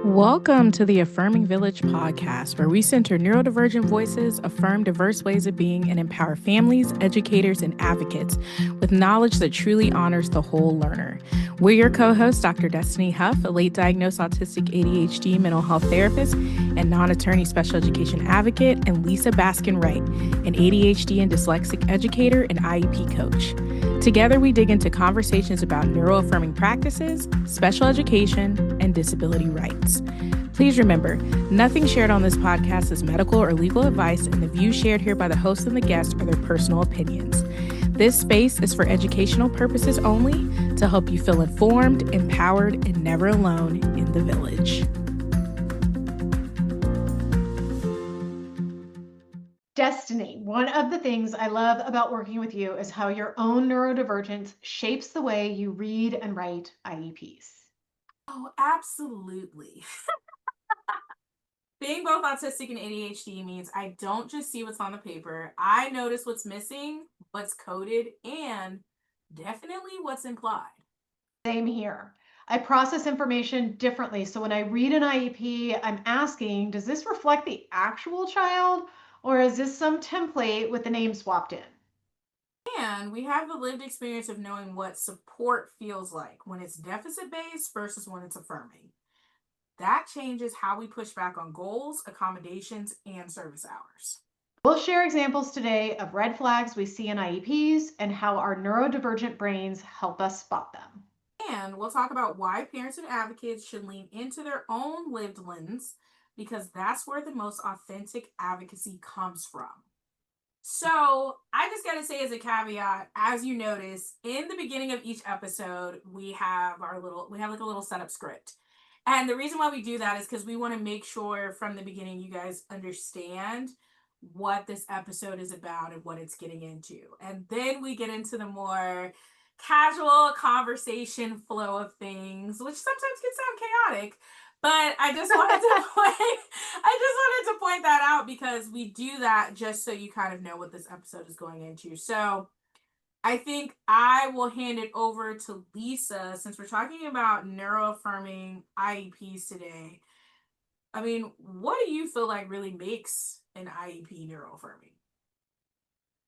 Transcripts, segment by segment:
Welcome to the Affirming Village Podcast, where we center neurodivergent voices, affirm diverse ways of being, and empower families, educators, and advocates with knowledge that truly honors the whole learner. We're your co-hosts, Dr. Destiny Huff, a late diagnosed autistic ADHD mental health therapist and non-attorney special education advocate, and Lisa Baskin Wright, an ADHD and dyslexic educator and IEP coach. Together, we dig into conversations about neuroaffirming practices, special education, and disability rights. Please remember, nothing shared on this podcast is medical or legal advice, and the views shared here by the host and the guest are their personal opinions. This space is for educational purposes only, to help you feel informed, empowered, and never alone in the village. Destiny, one of the things I love about working with you is how your own neurodivergence shapes the way you read and write IEPs. Oh, absolutely. Being both autistic and ADHD means I don't just see what's on the paper. I notice what's missing, what's coded, and definitely what's implied. Same here. I process information differently. So when I read an IEP, I'm asking, does this reflect the actual child, or is this some template with the name swapped in? And we have the lived experience of knowing what support feels like when it's deficit-based versus when it's affirming. That changes how we push back on goals, accommodations, and service hours. We'll share examples today of red flags we see in IEPs and how our neurodivergent brains help us spot them. And we'll talk about why parents and advocates should lean into their own lived lens, because that's where the most authentic advocacy comes from. So I just got to say as a caveat, as you notice, in the beginning of each episode, we have like a little setup script. And the reason why we do that is because we want to make sure from the beginning you guys understand what this episode is about and what it's getting into. And then we get into the more casual conversation flow of things, which sometimes can sound chaotic. But I just wanted to point that out because we do that just so you kind of know what this episode is going into. So I think I will hand it over to Lisa since we're talking about neuroaffirming IEPs today. I mean, what do you feel like really makes an IEP neuroaffirming?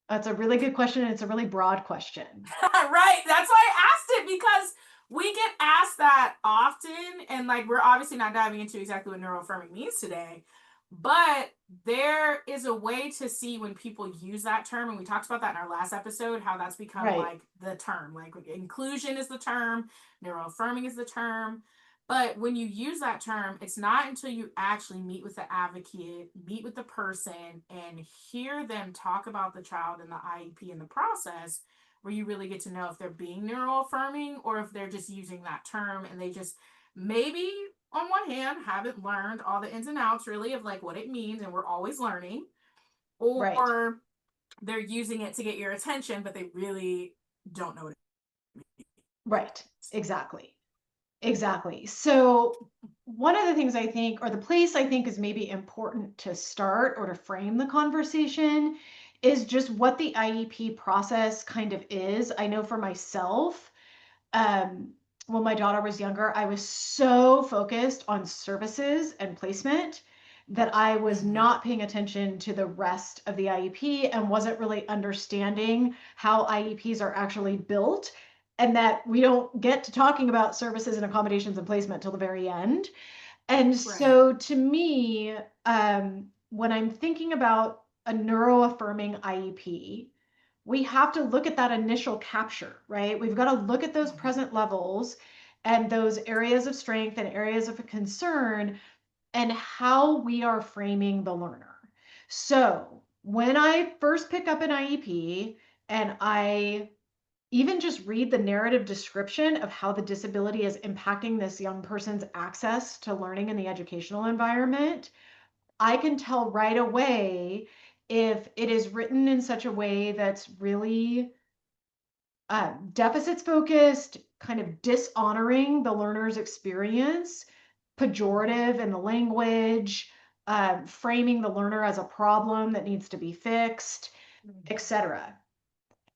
That's a really good question, and it's a really broad question. Right. That's why I asked it, because we get asked that often, and like we're obviously not diving into exactly what neuroaffirming means today, but there is a way to see when people use that term, and we talked about that in our last episode, how that's become like the term, like inclusion is the term, neuroaffirming is the term. But when you use that term, it's not until you actually meet with the advocate, meet with the person, and hear them talk about the child and the IEP in the process, where you really get to know if they're being neuroaffirming or if they're just using that term and they just maybe on one hand haven't learned all the ins and outs really of like what it means, and we're always learning, or they're using it to get your attention, but they really don't know what it means. Right. Exactly. So one of the things I think, or the place I think is maybe important to start or to frame the conversation, is just what the IEP process kind of is. I know for myself, when my daughter was younger, I was so focused on services and placement that I was not paying attention to the rest of the IEP and wasn't really understanding how IEPs are actually built, and that we don't get to talking about services and accommodations and placement till the very end. And so to me, when I'm thinking about a neuroaffirming IEP, we have to look at that initial capture, right? We've got to look at those present levels and those areas of strength and areas of concern and how we are framing the learner. So when I first pick up an IEP and I even just read the narrative description of how the disability is impacting this young person's access to learning in the educational environment, I can tell right away if it is written in such a way that's really deficits focused, kind of dishonoring the learner's experience, pejorative in the language, framing the learner as a problem that needs to be fixed, etc.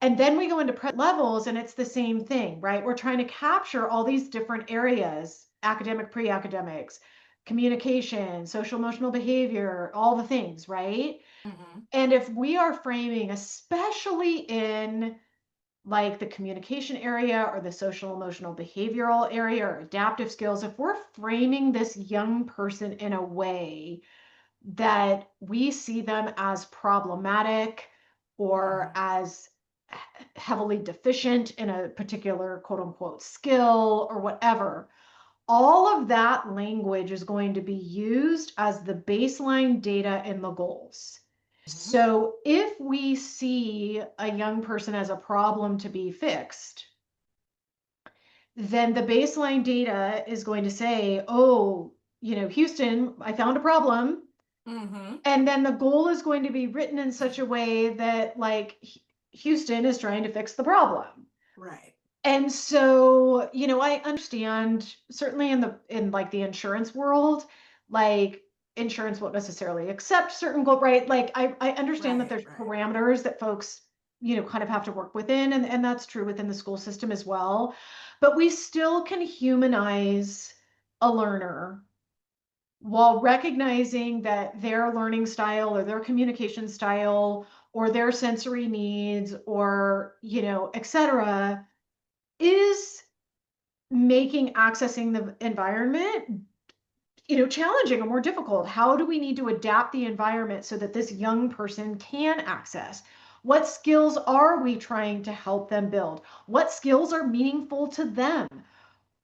And then we go into levels and it's the same thing, right? We're trying to capture all these different areas, academic, pre-academics, communication, social emotional behavior, all the things, right? Mm-hmm. And if we are framing, especially in like the communication area or the social emotional behavioral area or adaptive skills, if we're framing this young person in a way that we see them as problematic or Mm-hmm. as heavily deficient in a particular quote unquote skill or whatever, all of that language is going to be used as the baseline data in the goals. Mm-hmm. So if we see a young person as a problem to be fixed, then the baseline data is going to say, oh, Houston, I found a problem. Mm-hmm. And then the goal is going to be written in such a way that like Houston is trying to fix the problem. Right. And so, I understand certainly in like the insurance world, like insurance won't necessarily accept certain goal, right? Like I understand that Right. there's Right. parameters that folks, kind of have to work within, and that's true within the school system as well. But we still can humanize a learner while recognizing that their learning style or their communication style or their sensory needs or, et cetera, is making accessing the environment, challenging or more difficult. How do we need to adapt the environment so that this young person can access? What skills are we trying to help them build? What skills are meaningful to them?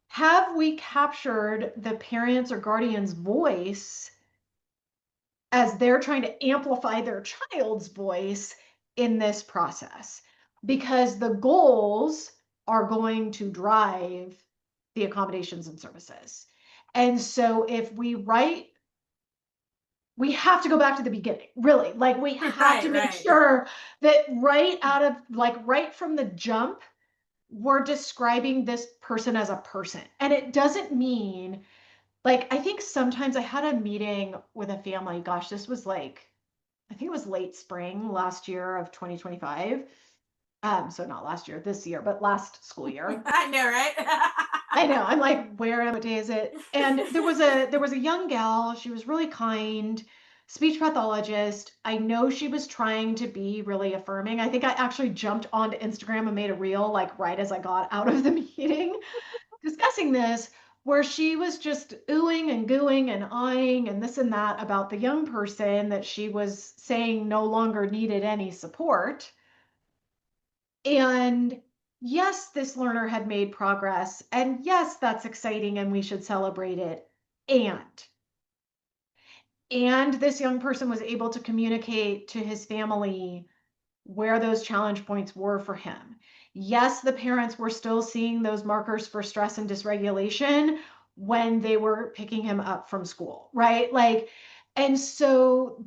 Have we captured the parents or guardian's voice as they're trying to amplify their child's voice in this process? Because the goals are going to drive the accommodations and services. And so if we have to go back to the beginning, really. Like we have to Right. make Right. sure that right from the jump, we're describing this person as a person. And it doesn't mean, like, I think sometimes I had a meeting with a family. Gosh, this was like, I think it was late spring last year of 2025. So not last year, this year, but last school year. I know, I right? know. I'm like, where am I? What day is it? And there was a young gal. She was really kind, speech pathologist. I know she was trying to be really affirming. I think I actually jumped onto Instagram and made a reel like right as I got out of the meeting discussing this, where she was just oohing and gooing and eyeing and this and that about the young person that she was saying no longer needed any support. And yes, this learner had made progress. And yes, that's exciting and we should celebrate it. And this young person was able to communicate to his family where those challenge points were for him. Yes, the parents were still seeing those markers for stress and dysregulation when they were picking him up from school, right? Like, and so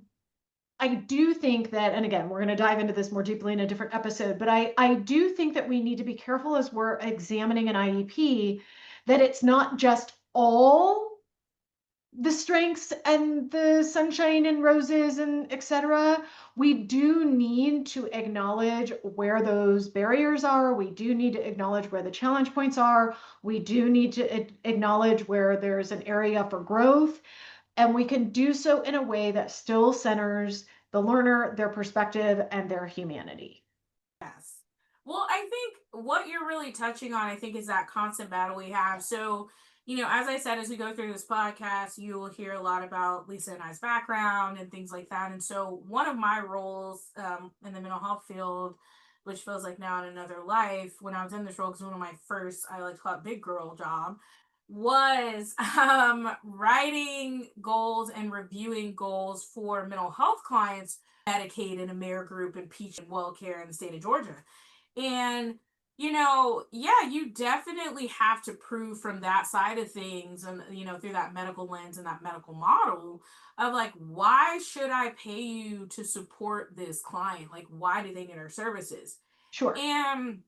I do think that, and again, we're going to dive into this more deeply in a different episode, but I do think that we need to be careful as we're examining an IEP that it's not just all the strengths and the sunshine and roses and etc. We do need to acknowledge where those barriers are. We do need to acknowledge where the challenge points are. We do need to acknowledge where there's an area for growth. And we can do so in a way that still centers the learner, their perspective, and their humanity. Yes. Well, I think what you're really touching on, I think, is that constant battle we have. So, as I said, as we go through this podcast, you will hear a lot about Lisa and I's background and things like that. And so, one of my roles in the mental health field, which feels like now in another life, when I was in this role, because one of my first, I like to call it big girl job, was writing goals and reviewing goals for mental health clients, Medicaid and AmeriGroup and Peach and WellCare in the state of Georgia. And, yeah, you definitely have to prove from that side of things and, through that medical lens and that medical model of like, why should I pay you to support this client? Like, why do they need our services? Sure. And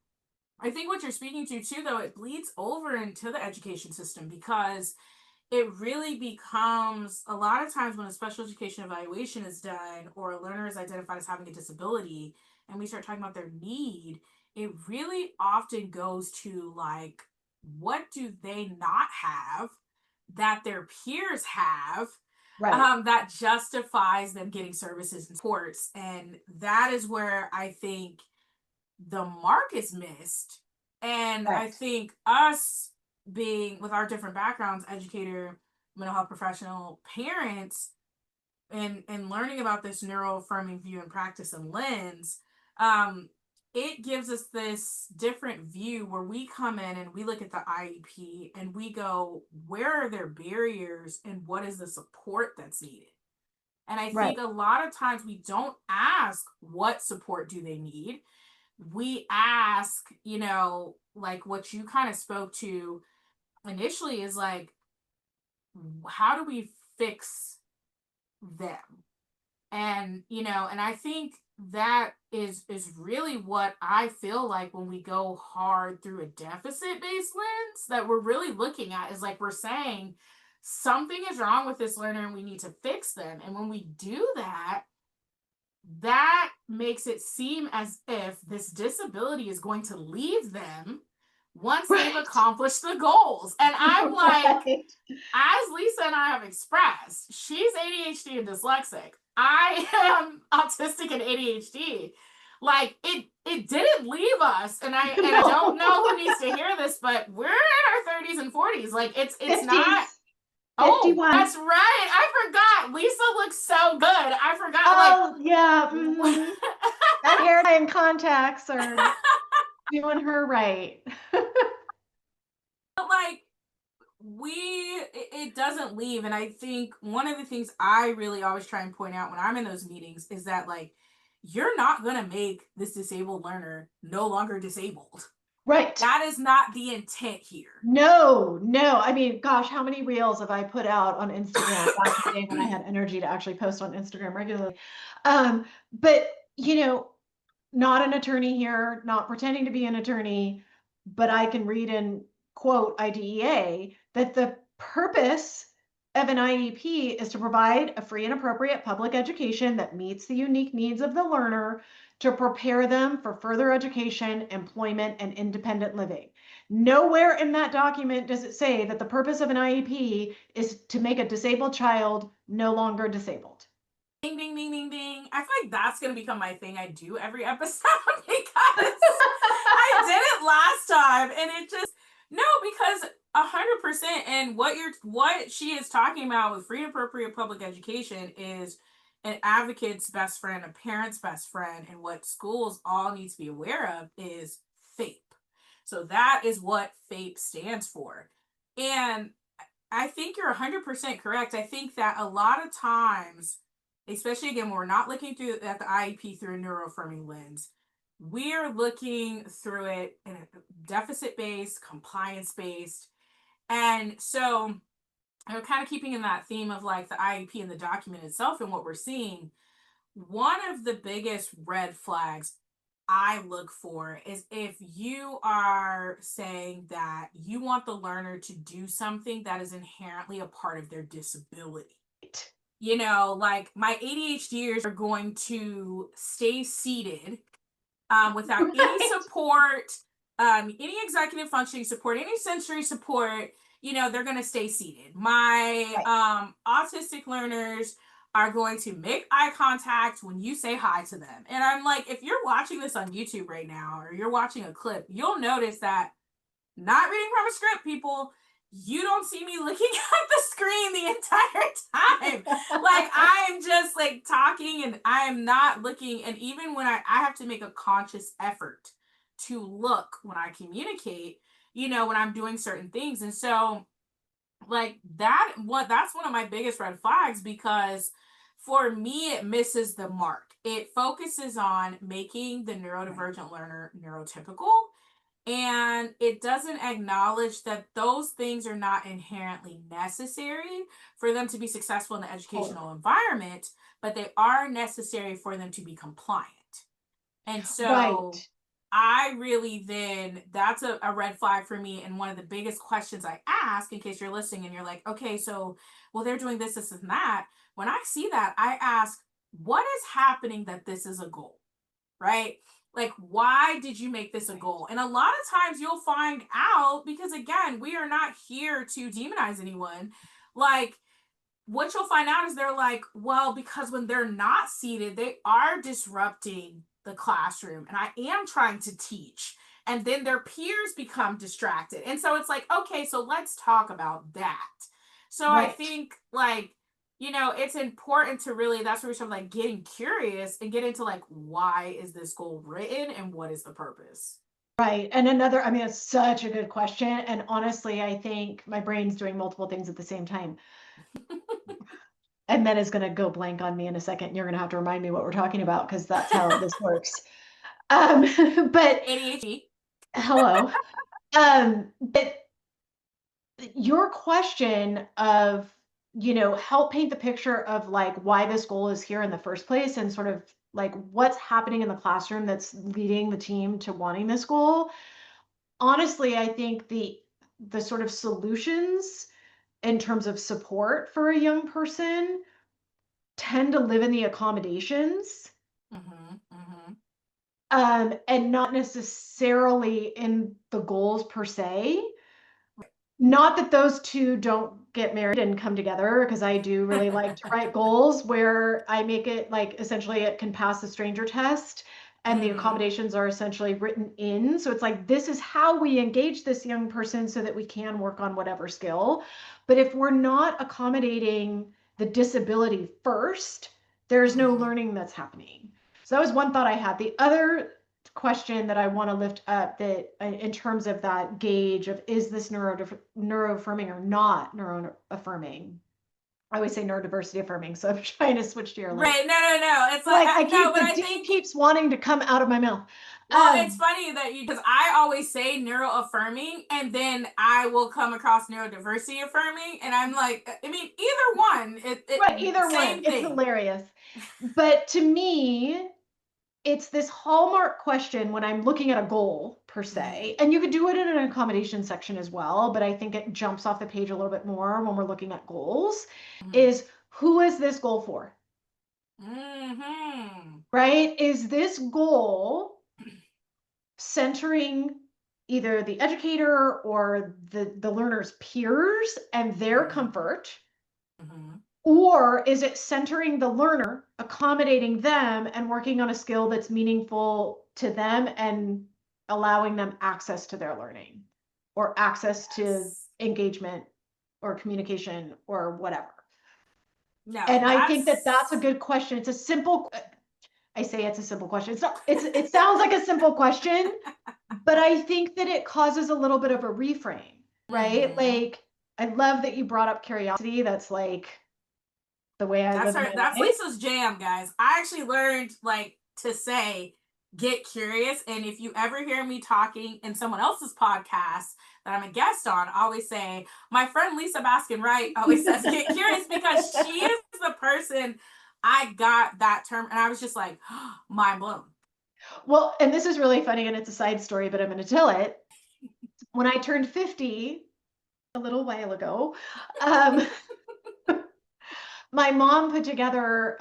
I think what you're speaking to too, though, it bleeds over into the education system because it really becomes a lot of times when a special education evaluation is done or a learner is identified as having a disability and we start talking about their need, it really often goes to like, what do they not have that their peers have, Right. that justifies them getting services and supports. And that is where I think the mark is missed. And I Correct. think us being with our different backgrounds, educator, mental health professional, parents, and learning about this neuro affirming view and practice and lens, um, it gives us this different view where we come in and we look at the IEP and we go, where are their barriers and what is the support that's needed? And I Right. think a lot of times we don't ask what support do they need. We ask, like what you kind of spoke to initially is like, how do we fix them? And and I think that is really what I feel like when we go hard through a deficit based lens, that we're really looking at is like we're saying something is wrong with this learner and we need to fix them. And when we do that, that makes it seem as if this disability is going to leave them once they've Right. accomplished the goals. And I'm like, Right. as Lisa and I have expressed, she's ADHD and dyslexic. I am autistic and ADHD. Like it didn't leave us. And I don't know who No. needs to hear this, but we're in our 30s and 40s. Like it's not. 50s, Oh, 51. that's right. I forgot. Lisa looks so good. I forgot Oh, yeah. like That hair dye and contacts are doing her right. like it doesn't leave. And I think one of the things I really always try and point out when I'm in those meetings is that like you're not going to make this disabled learner no longer disabled. Right. That is not the intent here. No, no. I mean, gosh, how many reels have I put out on Instagram back in the day when I had energy to actually post on Instagram regularly? But not an attorney here, not pretending to be an attorney, but I can read in quote IDEA that the purpose of an IEP is to provide a free and appropriate public education that meets the unique needs of the learner to prepare them for further education, employment, and independent living. Nowhere in that document does it say that the purpose of an IEP is to make a disabled child no longer disabled. Ding, ding, ding, ding, ding. I feel like that's going to become my thing I do every episode because I did it last time and it just, no, because 100%. And what she is talking about with free and appropriate public education is an advocate's best friend, a parent's best friend. And what schools all need to be aware of is FAPE. So that is what FAPE stands for. And I think you're 100% correct. I think that a lot of times, especially again, when we're not looking through at the IEP through a neuroaffirming lens, we're looking through it in a deficit based, compliance based. And so, kind of keeping in that theme of like the IEP and the document itself and what we're seeing, one of the biggest red flags I look for is if you are saying that you want the learner to do something that is inherently a part of their disability. Like my ADHDers are going to stay seated without any Right. support, any executive functioning support, any sensory support. They're going to stay seated. My Right. autistic learners are going to make eye contact when you say hi to them. And I'm like, if you're watching this on YouTube right now or you're watching a clip, you'll notice that not reading from a script, people, you don't see me looking at the screen the entire time. Like I'm just like talking and I am not looking. And even when I have to make a conscious effort to look when I communicate, when I'm doing certain things. And so like that's one of my biggest red flags because for me it misses the mark. It focuses on making the neurodivergent learner neurotypical, and it doesn't acknowledge that those things are not inherently necessary for them to be successful in the educational Totally. environment, but they are necessary for them to be compliant. And so Right. I really then, that's a red flag for me. And one of the biggest questions I ask, in case you're listening and you're like, okay, so, well, they're doing this, this, and that. When I see that, I ask, what is happening that this is a goal? Right? Like, why did you make this a goal? And a lot of times you'll find out because, again, we are not here to demonize anyone. Like, what you'll find out is they're like, well, because when they're not seated, they are disrupting the classroom and I am trying to teach. And then their peers become distracted. And so it's like, okay, so let's talk about that. So I Right. think, like, it's important to really, that's where we start like getting curious and get into like, why is this goal written and what is the purpose? Right. And another, I mean, it's such a good question. And honestly, I think my brain's doing multiple things at the same time. And then it's going to go blank on me in a second. You're going to have to remind me what we're talking about because that's how this works. Um, but ADHD. hello. But your question of, help paint the picture of like why this goal is here in the first place and sort of like what's happening in the classroom that's leading the team to wanting this goal. Honestly, I think the sort of solutions in terms of support for a young person tend to live in the accommodations, Mm-hmm, mm-hmm. and not necessarily in the goals per se. Not that those two don't get married and come together, because I do really like to write goals where I make it like essentially it can pass the stranger test and the Mm-hmm. accommodations are essentially written in. So it's like, this is how we engage this young person so that we can work on whatever skill. But if we're not accommodating the disability first, there's no Mm-hmm. learning that's happening. So that was one thought I had. The other question that I want to lift up, that in terms of that gauge of, is this neuroaffirming or not neuroaffirming? I always say neurodiversity affirming, so I'm trying to switch to your like, Right. No. It's like, I no, keep, but the I D think, keeps wanting to come out of my mouth. well, it's funny that because I always say neuro affirming and then I will come across neurodiversity affirming. And I'm like, I mean, either one, Right, either one, same it's thing. hilarious. But to me, it's this hallmark question when I'm looking at a goal per Mm-hmm. se, and you could do it in an accommodation section as well, but I think it jumps off the page a little bit more when we're looking at goals, is who is this goal for? Mm-hmm. Right? Is this goal centering either the educator or the learner's peers and their Mm-hmm. comfort? Mm-hmm. Or is it centering the learner, accommodating them, and working on a skill that's meaningful to them and allowing them access to their learning or access to Yes. engagement or communication or whatever? No, And I think that that's a that's good question. It's a simple, I say it's a simple question. It's not, it sounds like a simple question, but I think that it causes a little bit of a reframe, right? mm-hmm. Like, I love that you brought up curiosity. That's like the way I That's live her. my That's life. Lisa's jam, guys. I actually learned like to say get curious. And if you ever hear me talking in someone else's podcast that I'm a guest on, I always say my friend Lisa Baskin Wright always says get curious because she is the person I got that term, and I was just like mind blown. Well, and this is really funny, and it's a side story, but I'm going to tell it. When I turned 50 a little while ago, um, my mom put together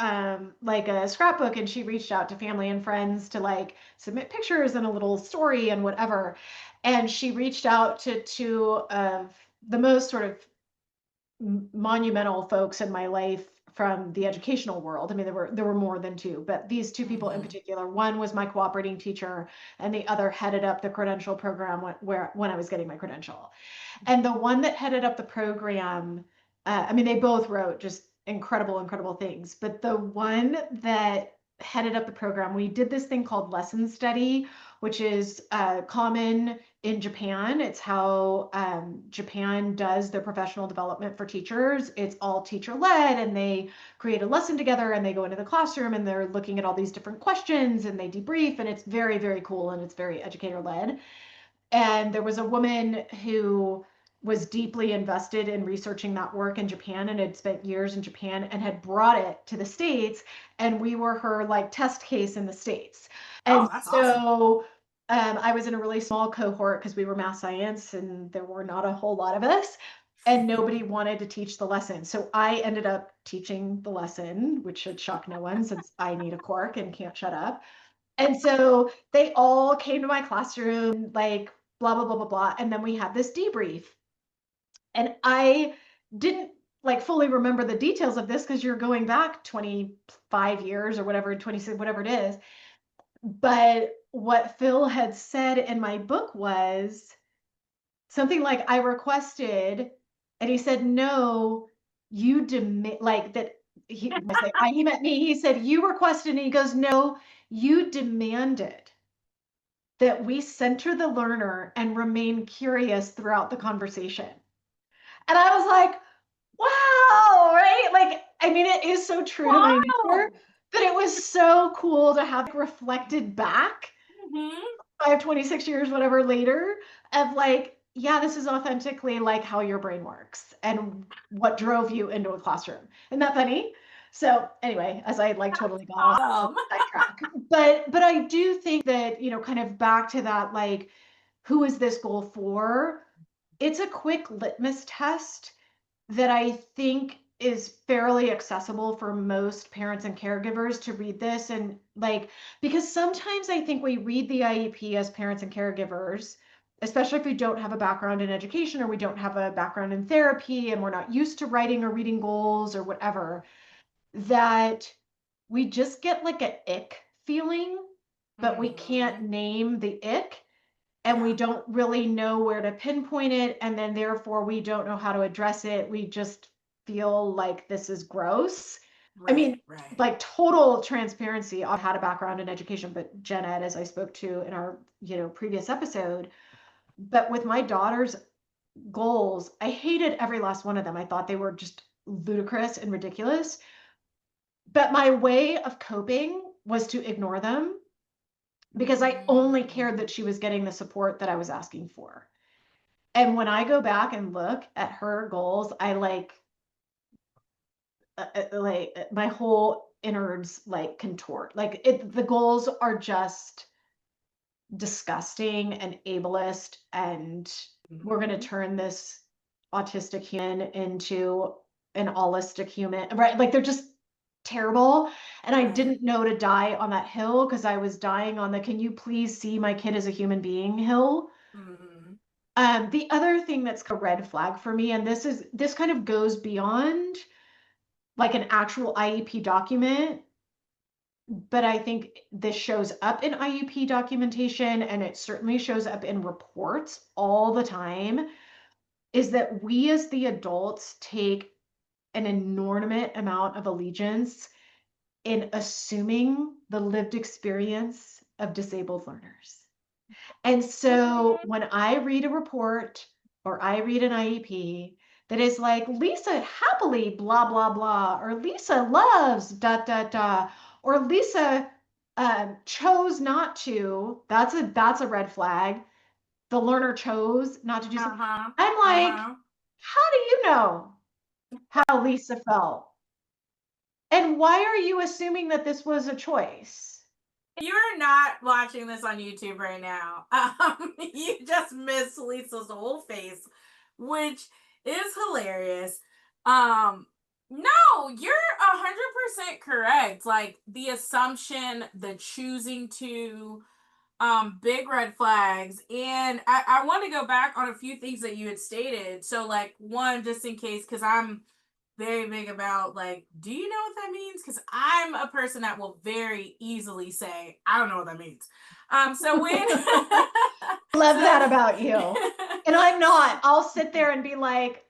like a scrapbook, and she reached out to family and friends to like submit pictures and a little story and whatever. And she reached out to two of the most sort of monumental folks in my life from the educational world. I mean, there were more than two, but these two people in Mm-hmm. particular. One was my cooperating teacher, and the other headed up the credential program when I was getting my credential. And the one that headed up the program, I mean, they both wrote just incredible, incredible things. But the one that headed up the program, we did this thing called lesson study, which is common in Japan. It's how Japan does their professional development for teachers. It's all teacher led, and they create a lesson together and they go into the classroom and they're looking at all these different questions and they debrief, and it's very, very cool, and it's very educator led. And there was a woman who was deeply invested in researching that work in Japan and had spent years in Japan and had brought it to the States. And we were her like test case in the States. And Oh, that's awesome. so I was in a really small cohort because we were math science and there were not a whole lot of us. And nobody wanted to teach the lesson. So I ended up teaching the lesson, which should shock no one since I need a cork and can't shut up. And so they all came to my classroom, like blah, blah, blah, blah, blah. And then we had this debrief. And I didn't like fully remember the details of this because you're going back 25 years or whatever, 26, whatever it is. But what Phil had said in my book was something like, I requested, and he said, no, you demand, like that. He meant me. He said, you requested, and he goes, no, you demanded that we center the learner and remain curious throughout the conversation. And I was like, wow, right? Like, I mean, it is so true to my nature, but it was so cool to have reflected back 26 years, whatever later, of like, yeah, this is authentically like how your brain works and what drove you into a classroom. Isn't that funny? So anyway, as I like totally got off sidetrack, but I do think that, you know, kind of back to that, like, who is this goal for? It's a quick litmus test that I think is fairly accessible for most parents and caregivers to read this. And like, because sometimes I think we read the IEP as parents and caregivers, especially if we don't have a background in education or we don't have a background in therapy and we're not used to writing or reading goals or whatever, that we just get like an ick feeling, but we can't name the ick and we don't really know where to pinpoint it, and then therefore we don't know how to address it. We just feel like this is gross. I mean, like total transparency. I had a background in education, but gen ed, as I spoke to in our, you know, previous episode. But with my daughter's goals, I hated every last one of them. I thought they were just ludicrous and ridiculous. But my way of coping was to ignore them because I only cared that she was getting the support that I was asking for. And when I go back and look at her goals, I like my whole innards like contort. Like the goals are just disgusting and ableist, and we're going to turn this autistic human into an allistic human, right? Like they're just terrible. And I didn't know to die on that hill because I was dying on the can you please see my kid as a human being hill. The other thing that's a red flag for me, and this kind of goes beyond like an actual IEP document, but I think this shows up in IEP documentation and it certainly shows up in reports all the time, is that we as the adults take an inordinate amount of allegiance in assuming the lived experience of disabled learners. And so when I read a report or I read an IEP that is like, Lisa happily blah, blah, blah, or Lisa loves dot, dot, dot, or Lisa chose not to, that's a red flag. The learner chose not to do something. I'm like, how do you know how Lisa felt? And why are you assuming that this was a choice? You're not watching this on YouTube right now. You just missed Lisa's whole face, which is hilarious. No, you're 100% correct. Like the assumption, the choosing to, big red flags. And I want to go back on a few things that you had stated. So, like, one, just in case, because I'm very big about like, do you know what that means? Because I'm a person that will very easily say, I don't know what that means. So when love that about you. And I'm not. I'll sit there and be like,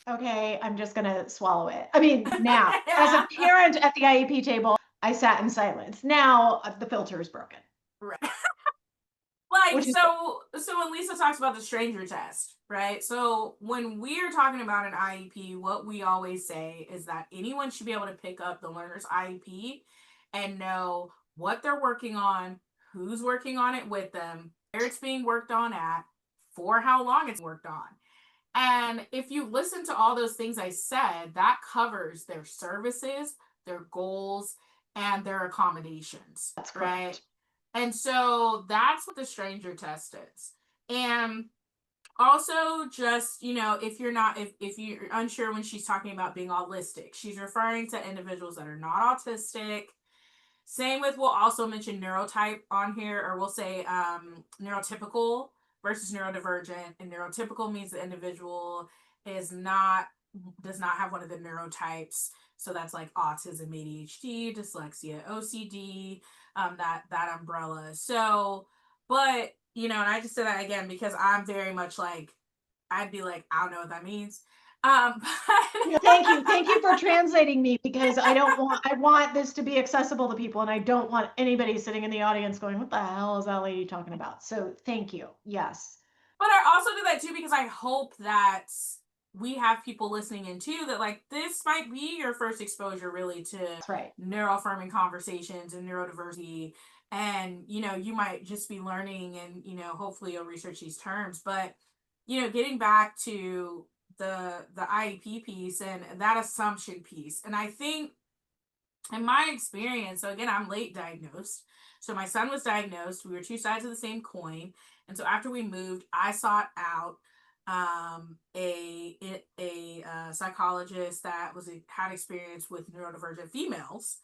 okay, I'm just gonna swallow it. I mean, now as a parent at the IEP table, I sat in silence. Now the filter is broken. Right. Like, so when Lisa talks about the stranger test, right? So when we're talking about an IEP, what we always say is that anyone should be able to pick up the learner's IEP and know what they're working on, who's working on it with them, where it's being worked on at, for how long it's worked on. And if you listen to all those things I said, that covers their services, their goals, and their accommodations. That's right. Correct. And so that's what the stranger test is. And also, just, you know, if you're unsure when she's talking about being autistic, she's referring to individuals that are not autistic. Same with, we'll also mention neurotype on here, or we'll say neurotypical versus neurodivergent. And neurotypical means the individual does not have one of the neurotypes. So that's like autism, ADHD, dyslexia, OCD, that umbrella. So, but and I just said that again because I'm very much like, I'd be like, I don't know what that means. Thank you for translating me, because I want this to be accessible to people, and I don't want anybody sitting in the audience going, what the hell is that lady talking about? So thank you. Yes. But I also do that too because I hope that we have people listening in too that like this might be your first exposure really to neuroaffirming conversations and neurodiversity, and you might just be learning, and hopefully you'll research these terms. But getting back to the IEP piece and that assumption piece, and I think in my experience, so again, I'm late diagnosed. So my son was diagnosed. We were two sides of the same coin. And so after we moved, I sought out a psychologist that had experience with neurodivergent females,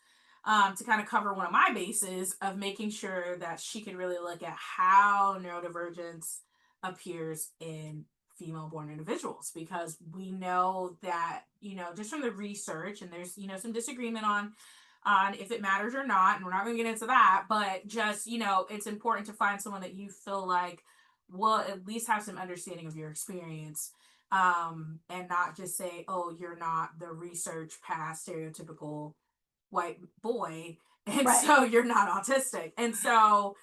to kind of cover one of my bases of making sure that she could really look at how neurodivergence appears in female born individuals, because we know that just from the research, and there's some disagreement on if it matters or not, and we're not going to get into that, but just it's important to find someone that you feel like will at least have some understanding of your experience, and not just say, oh, you're not the research past stereotypical white boy, and so you're not autistic. And so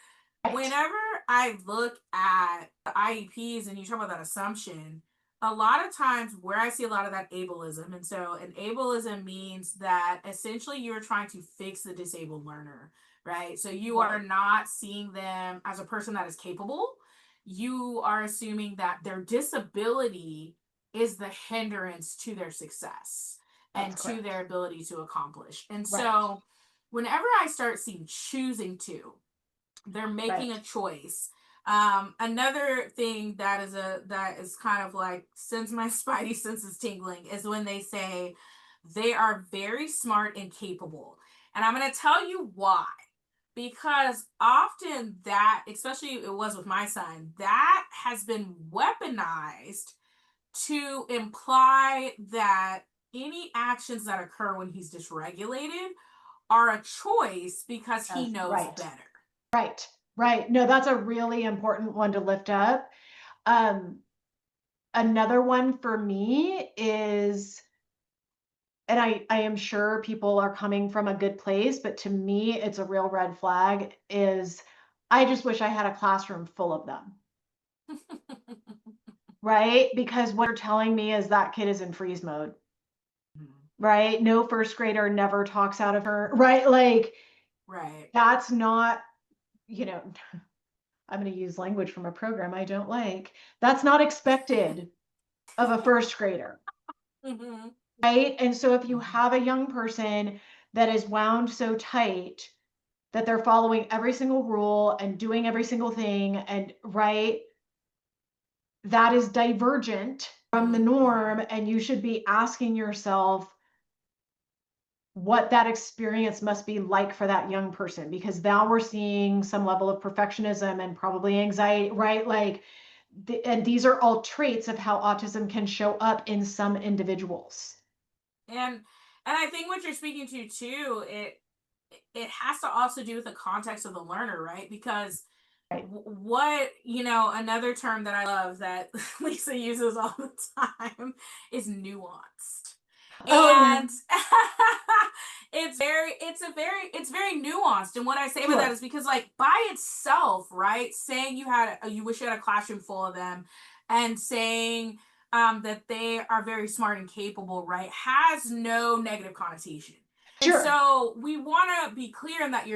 whenever I look at the IEPs and you talk about that assumption, a lot of times where I see a lot of that ableism, and so an ableism means that essentially you're trying to fix the disabled learner, right? So you are not seeing them as a person that is capable. You are assuming that their disability is the hindrance to their success and to their ability to accomplish. And so whenever I start seeing choosing to, they're making a choice. Another thing that is kind of like sends my spidey senses tingling is when they say they are very smart and capable. And I'm going to tell you why. Because often that, especially it was with my son, that has been weaponized to imply that any actions that occur when he's dysregulated are a choice because he knows better. Right. No, that's a really important one to lift up. Another one for me is, and I am sure people are coming from a good place, but to me, it's a real red flag, is I just wish I had a classroom full of them. Right? Because what you're telling me is that kid is in freeze mode. Right? No first grader never talks out of her, right? Like, that's not, I'm going to use language from a program I don't like. That's not expected of a first grader. Right? And so if you have a young person that is wound so tight that they're following every single rule and doing every single thing, and that is divergent from the norm, and you should be asking yourself what that experience must be like for that young person, because now we're seeing some level of perfectionism and probably anxiety, right? Like, and these are all traits of how autism can show up in some individuals. And I think what you're speaking to too, it has to also do with the context of the learner, right? Because what, another term that I love that Lisa uses all the time is nuanced. And it's very nuanced. And what I say about that is because, like, by itself, right, saying you wish you had a classroom full of them, and saying that they are very smart and capable, right, has no negative connotation. And so we want to be clear in that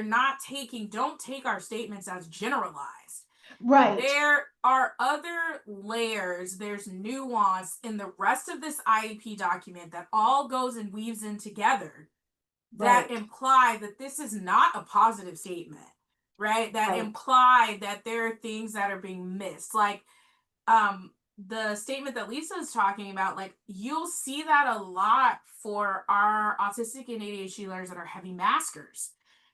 don't take our statements as generalized. Right. There are other layers, there's nuance in the rest of this IEP document that all goes and weaves in together that imply that this is not a positive statement, right? That imply that there are things that are being missed. Like, the statement that Lisa is talking about, like, you'll see that a lot for our autistic and ADHD learners that are heavy maskers.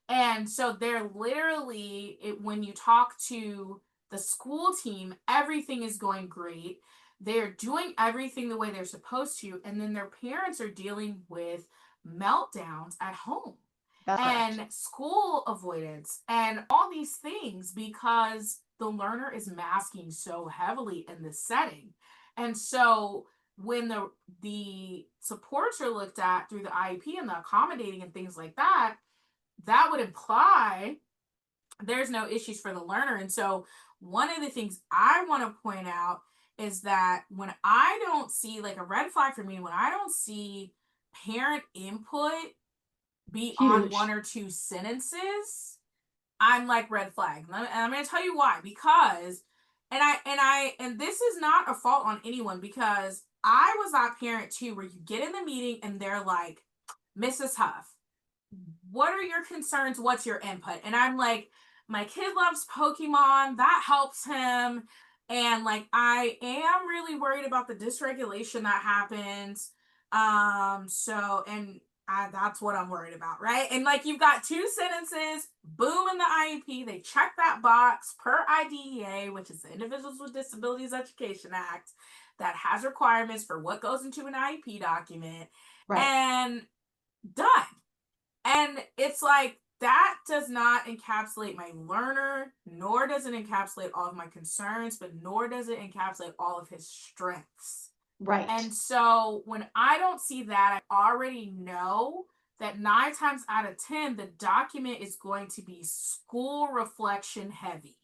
And so they're literally, when you talk to the school team, everything is going great. They're doing everything the way they're supposed to. And then their parents are dealing with meltdowns at home That's correct. and school avoidance and all these things because the learner is masking so heavily in this setting. And so when the supports are looked at through the IEP and the accommodating and things like that, that would imply there's no issues for the learner. And so one of the things I want to point out is that when I don't see, like, a red flag for me, when I don't see parent input beyond one Huge. or two sentences, I'm like, red flag. And I'm going to tell you why. Because and this is not a fault on anyone, because I was that parent too, where you get in the meeting and they're like, Mrs. Huff, what are your concerns? What's your input? And I'm like, my kid loves Pokemon. That helps him. And like, I am really worried about the dysregulation that happens. That's what I'm worried about, right? And like, you've got two sentences, boom, in the IEP. They check that box per IDEA, which is the Individuals with Disabilities Education Act, that has requirements for what goes into an IEP document, Right. and done. And it's like, that does not encapsulate my learner, nor does it encapsulate all of my concerns, but nor does it encapsulate all of his strengths. Right. And so when I don't see that, I already know that 9 times out of 10, the document is going to be school reflection heavy.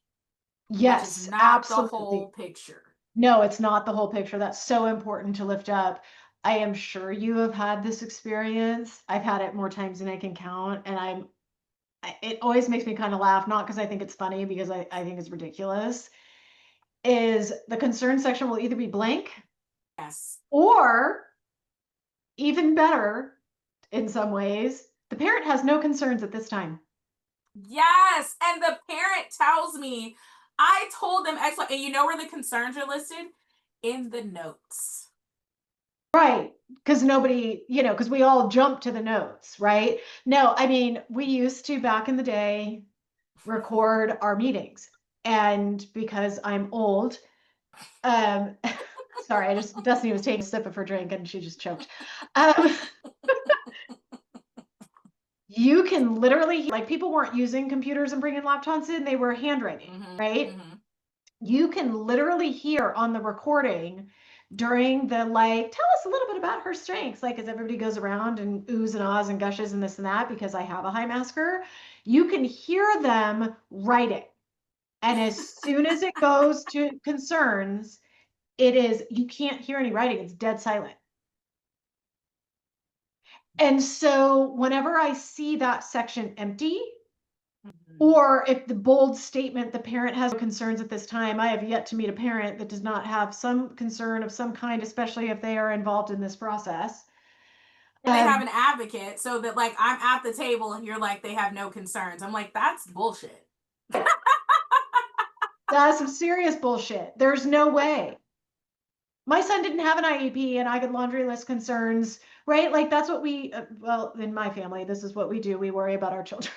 Yes, which is not absolutely. the whole picture. No, it's not the whole picture. That's so important to lift up. I am sure you have had this experience. I've had it more times than I can count. And it always makes me kind of laugh, not because I think it's funny, because I think it's ridiculous. Is the concern section will either be blank, Yes. or even better, in some ways, the parent has no concerns at this time. Yes. And the parent tells me, I told them X, and you know where the concerns are listed? In the notes. Right. Because nobody, because we all jump to the notes, right? No, I mean, we used to, back in the day, record our meetings. And because I'm old, um, sorry, Destiny was taking a sip of her drink and she just choked. You can literally, like, people weren't using computers and bringing laptops in, they were handwriting, right? You can literally hear on the recording during the, like, tell us a little bit about her strengths, like, as everybody goes around and oohs and ahs and gushes and this and that, because I have a high masker, you can hear them writing. And as soon as it goes to concerns, you can't hear any writing, it's dead silent. And so whenever I see that section empty, or if the bold statement, the parent has concerns at this time, I have yet to meet a parent that does not have some concern of some kind, especially if they are involved in this process. Or they have an advocate, so that, like, I'm at the table and you're like, they have no concerns. I'm like, that's bullshit. That's some serious bullshit. There's no way. My son didn't have an IEP and I could laundry list concerns, right? Like, that's what well, in my family, this is what we do. We worry about our children.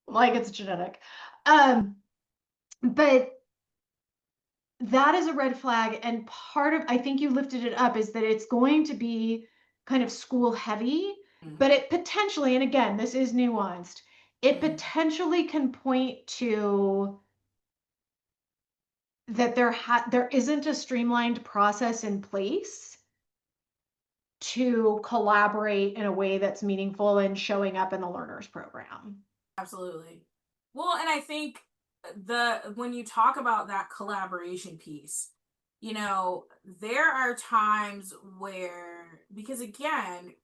like it's genetic. But that is a red flag. And I think you lifted it up, is that it's going to be kind of school heavy, but it potentially, and again, this is nuanced, it potentially can point to that there isn't a streamlined process in place to collaborate in a way that's meaningful and showing up in the learners program. Absolutely. Well, and I think when you talk about that collaboration piece, there are times where, because again,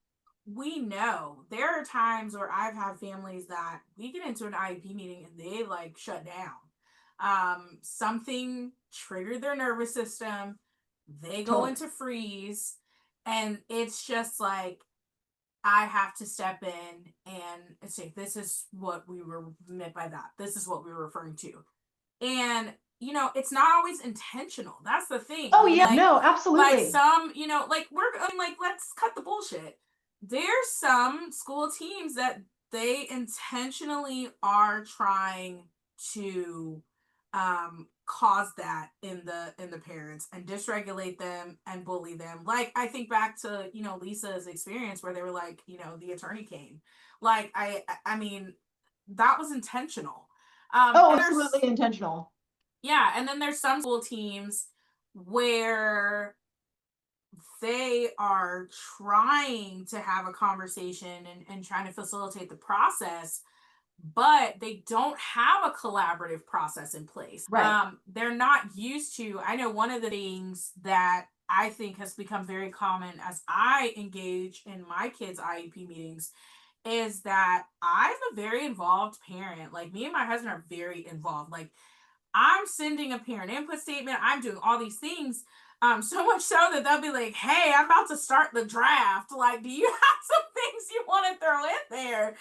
we know there are times where I've had families that we get into an IEP meeting and they, like, shut down. Something triggered their nervous system, they go into freeze, and it's just like, I have to step in and say, this is what we were meant by that. This is what we were referring to. And, it's not always intentional. That's the thing. Oh, yeah. No, absolutely. Like, some, let's cut the bullshit. There's some school teams that they intentionally are trying to cause that in the parents and dysregulate them and bully them. Like I think back to, Lisa's experience where they were like, the attorney came. Like I mean, that was intentional. Oh, And absolutely there's intentional. Yeah, and then there's some school teams where they are trying to have a conversation and trying to facilitate the process, but they don't have a collaborative process in place. Right. They're not used to. I know one of the things that I think has become very common as I engage in my kids' IEP meetings is that I'm a very involved parent. Like me and my husband are very involved. Like I'm sending a parent input statement. I'm doing all these things. So much so that they'll be like, hey, I'm about to start the draft. Like, do you have some things you want to throw in there?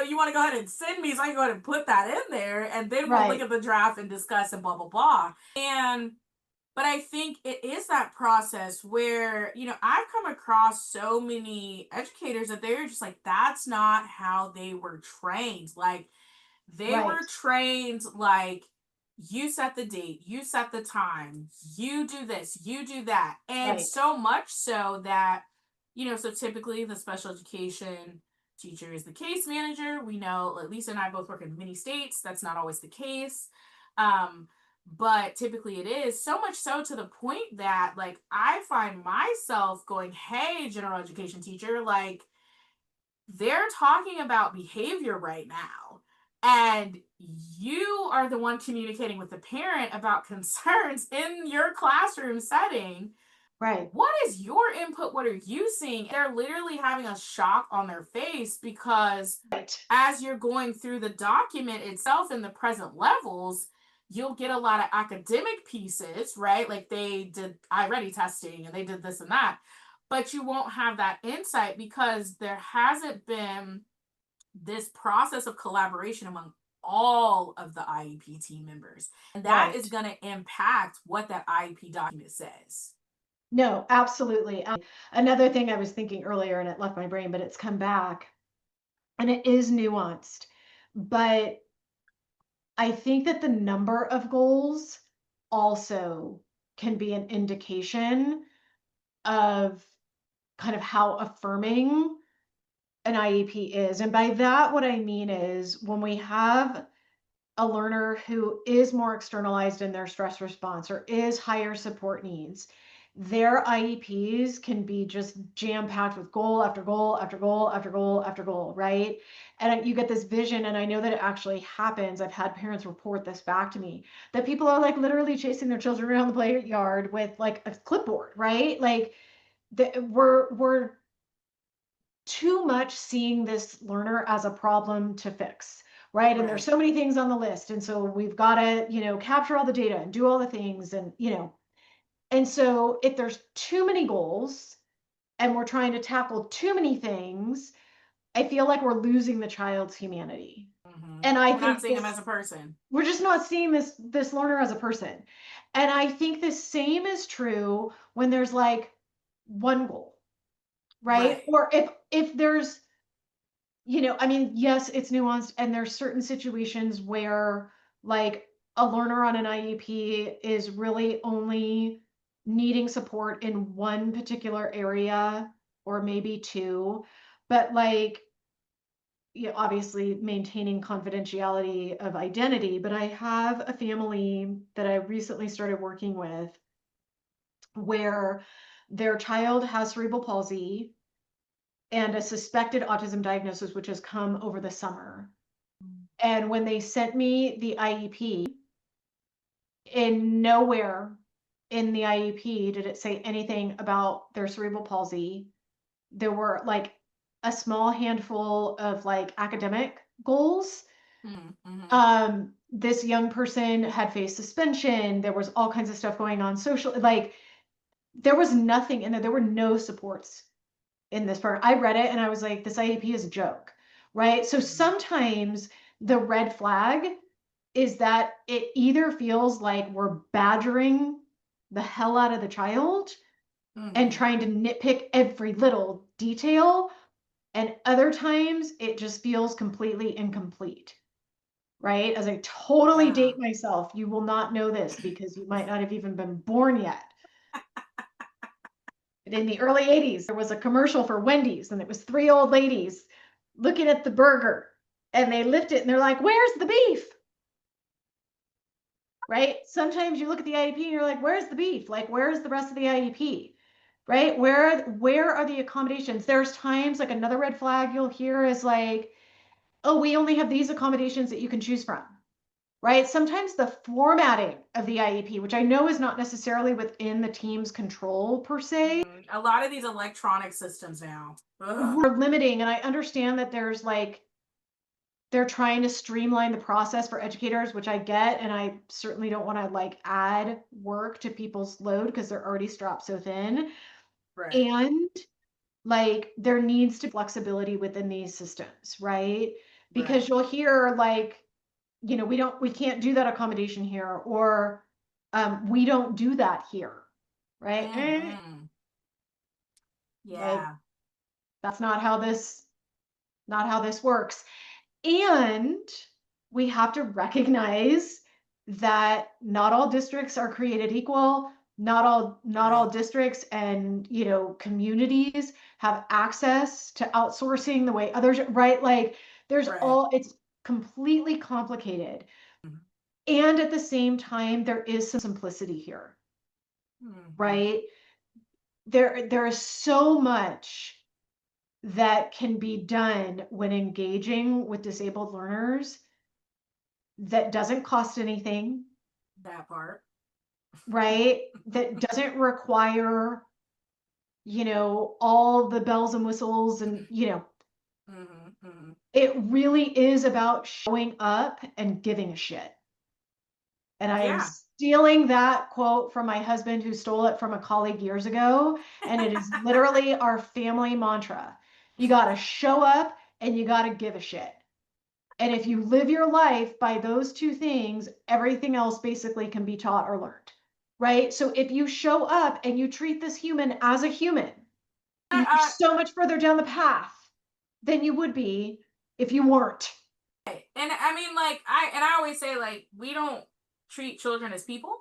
You want to go ahead and send me so I can go ahead and put that in there. And then we'll look Right. at the draft and discuss and blah, blah, blah. But I think it is that process where, I've come across so many educators that they're just like, that's not how they were trained. Like, they Right. were trained like, you set the date, you set the time, you do this, you do that. And Right. so much so that, so typically the special education teacher is the case manager. We know, like Lisa and I both work in many states. That's not always the case. But typically it is, so much so to the point that like I find myself going, hey, general education teacher, like they're talking about behavior right now. And you are the one communicating with the parent about concerns in your classroom setting. Right. What is your input? What are you seeing? They're literally having a shock on their face because Right. as you're going through the document itself in the present levels, you'll get a lot of academic pieces, right? Like they did iReady testing and they did this and that, but you won't have that insight because there hasn't been this process of collaboration among all of the IEP team members. And that is Right. going to impact what that IEP document says. No, absolutely. Another thing I was thinking earlier and it left my brain, but it's come back and it is nuanced. But I think that the number of goals also can be an indication of kind of how affirming an IEP is. And by that, what I mean is when we have a learner who is more externalized in their stress response or is higher support needs, their IEPs can be just jam packed with goal after goal after goal after goal after goal, right? And you get this vision, and I know that it actually happens. I've had parents report this back to me that people are like literally chasing their children around the playground with like a clipboard, right? Like we're too much seeing this learner as a problem to fix, right? And there's Right. so many things on the list. And so we've got to, capture all the data and do all the things. And so if there's too many goals and we're trying to tackle too many things, I feel like we're losing the child's humanity. Mm-hmm. And I We're not think seeing them as this, a person. we're just not seeing this learner as a person. And I think the same is true when there's like one goal, right? Right. Or if there's I mean, yes, it's nuanced, and there's certain situations where, like, a learner on an IEP is really only needing support in one particular area or maybe two. But, like, obviously maintaining confidentiality of identity. But I have a family that I recently started working with where their child has cerebral palsy and a suspected autism diagnosis, which has come over the summer. And when they sent me the IEP, in nowhere in the IEP did it say anything about their cerebral palsy. There were like a small handful of like academic goals. Mm-hmm. This young person had faced suspension. There was all kinds of stuff going on social, like there was nothing in there. There were no supports in this part. I read it and I was like, this IEP is a joke, right? So sometimes the red flag is that it either feels like we're badgering the hell out of the child and Mm-hmm. trying to nitpick every little detail, And other times it just feels completely incomplete, right? As I totally Yeah. date myself, you will not know this because you might not have even been born yet. But in the early 80s, there was a commercial for Wendy's, and it was three old ladies looking at the burger, and they lift it and they're like, "Where's the beef?" Right? Sometimes you look at the IEP and you're like, "Where's the beef? Like, where's the rest of the IEP?" Right? Where are the accommodations? There's times, like, another red flag you'll hear is like, "Oh, we only have these accommodations that you can choose from." Right? Sometimes the formatting of the IEP, which I know is not necessarily within the team's control per se, A lot of these electronic systems now. Ugh. are limiting. And I understand that there's like, they're trying to streamline the process for educators, which I get. And I certainly don't want to like add work to people's load because they're already strapped so thin. Right. And like, there needs to be flexibility within these systems, right? Because Right. you'll hear like, we can't do that accommodation here, or we don't do that here, right? Mm-hmm. Like, Yeah. that's not how this works. And we have to recognize that not all districts are created equal. Not all Right. districts and communities have access to outsourcing the way others, right? Like, Right. it's completely complicated. Mm-hmm. And at the same time, there is some simplicity here, Mm-hmm. right? There is so much that can be done when engaging with disabled learners that doesn't cost anything, That part. right? That doesn't require, all the bells and whistles, and Mm-hmm. Mm-hmm. it really is about showing up and giving a shit. And I am Yeah. stealing that quote from my husband, who stole it from a colleague years ago. And it is literally our family mantra. You got to show up and you got to give a shit. And if you live your life by those two things, everything else basically can be taught or learned. Right? So if you show up and you treat this human as a human, you're Uh, so much further down the path than you would be if you weren't. and I mean, like, I always say, like, we don't treat children as people.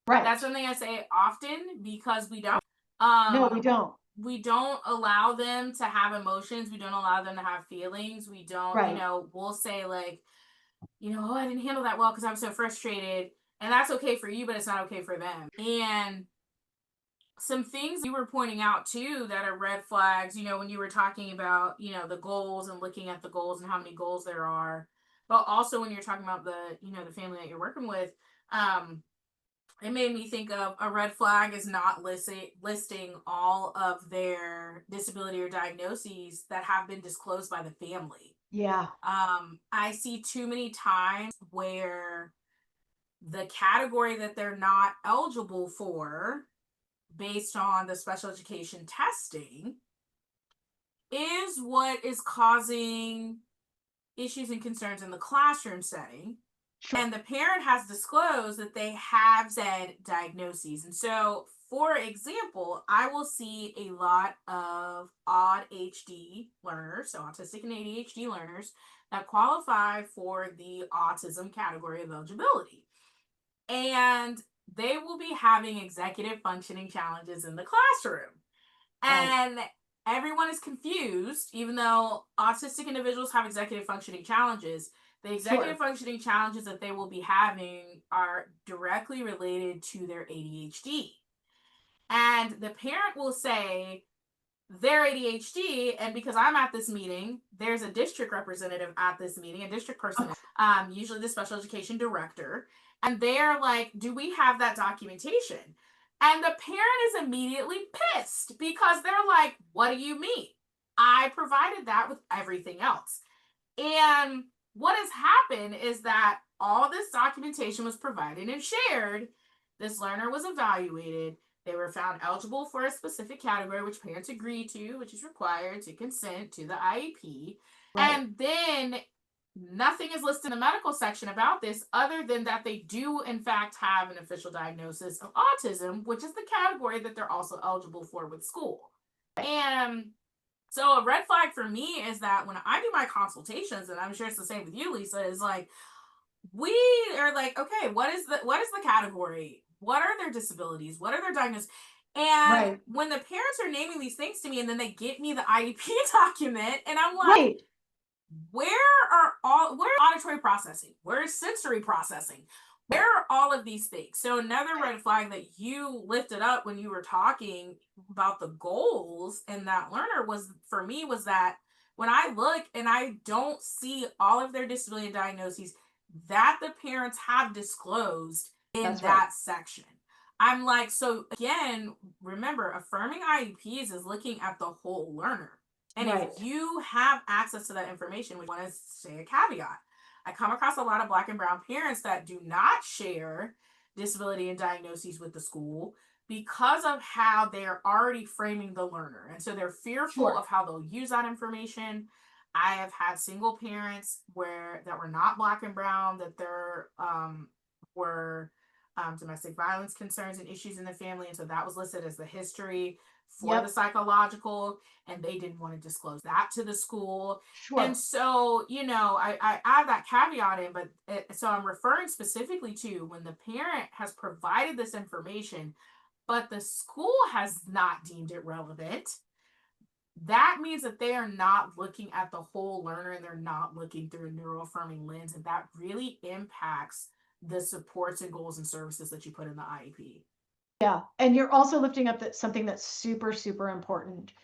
That's Right. something I say often because we don't. No, we don't. We don't allow them to have emotions. We don't allow them to have feelings. We don't, Right. we'll say, like, oh, I didn't handle that well because I'm so frustrated. And that's okay for you, but it's not okay for them. And some things you were pointing out too that are red flags, when you were talking about, the goals and looking at the goals and how many goals there are. But also when you're talking about the family that you're working with, it made me think of a red flag is not listing all of their disability or diagnoses that have been disclosed by the family. Yeah. I see too many times where the category that they're not eligible for based on the special education testing is what is causing issues and concerns in the classroom setting. Sure. And the parent has disclosed that they have said diagnoses. And so, for example, I will see a lot of ADHD learners, so autistic and ADHD learners, that qualify for the autism category of eligibility. And they will be having executive functioning challenges in the classroom. Right. And everyone is confused, even though autistic individuals have executive functioning challenges. The executive Sure. functioning challenges that they will be having are directly related to their ADHD. And the parent will say, their ADHD, and because I'm at this meeting, there's a district representative at this meeting, a district person, usually the special education director, and they're like, "Do we have that documentation?" And the parent is immediately pissed because they're like, "What do you mean? I provided that with everything else." And what has happened is that all this documentation was provided and shared. This learner was evaluated. They were found eligible for a specific category, which parents agree to, which is required to consent to the IEP. Right. And then nothing is listed in the medical section about this other than that they do, in fact, have an official diagnosis of autism, which is the category that they're also eligible for with school. And So a red flag for me is that when I do my consultations, and I'm sure it's the same with you, Lisa, is like we are like, okay, what is the category? What are their disabilities? What are their diagnoses? And Right. when the parents are naming these things to me and then they get me the IEP document and I'm like, Right. where's auditory processing? Where's sensory processing? Where are all of these things? So another red flag that you lifted up when you were talking about the goals in that learner was for me was that when I look and I don't see all of their disability diagnoses that the parents have disclosed in That's right. that section. I'm like, so again, remember, affirming IEPs is looking at the whole learner. And if Right. you have access to that information, we want to say a caveat. I come across a lot of Black and Brown parents that do not share disability and diagnoses with the school because of how they're already framing the learner. And so they're fearful Sure. of how they'll use that information. I have had single parents where that were not Black and Brown, that there were domestic violence concerns and issues in the family. And so that was listed as the history for the Yep. psychological, and they didn't want to disclose that to the school. And Sure. so, I add that caveat in, but so I'm referring specifically to when the parent has provided this information, but the school has not deemed it relevant. That means that they are not looking at the whole learner and they're not looking through a neuroaffirming lens. And that really impacts the supports and goals and services that you put in the IEP. Yeah. And you're also lifting up something that's super, super important,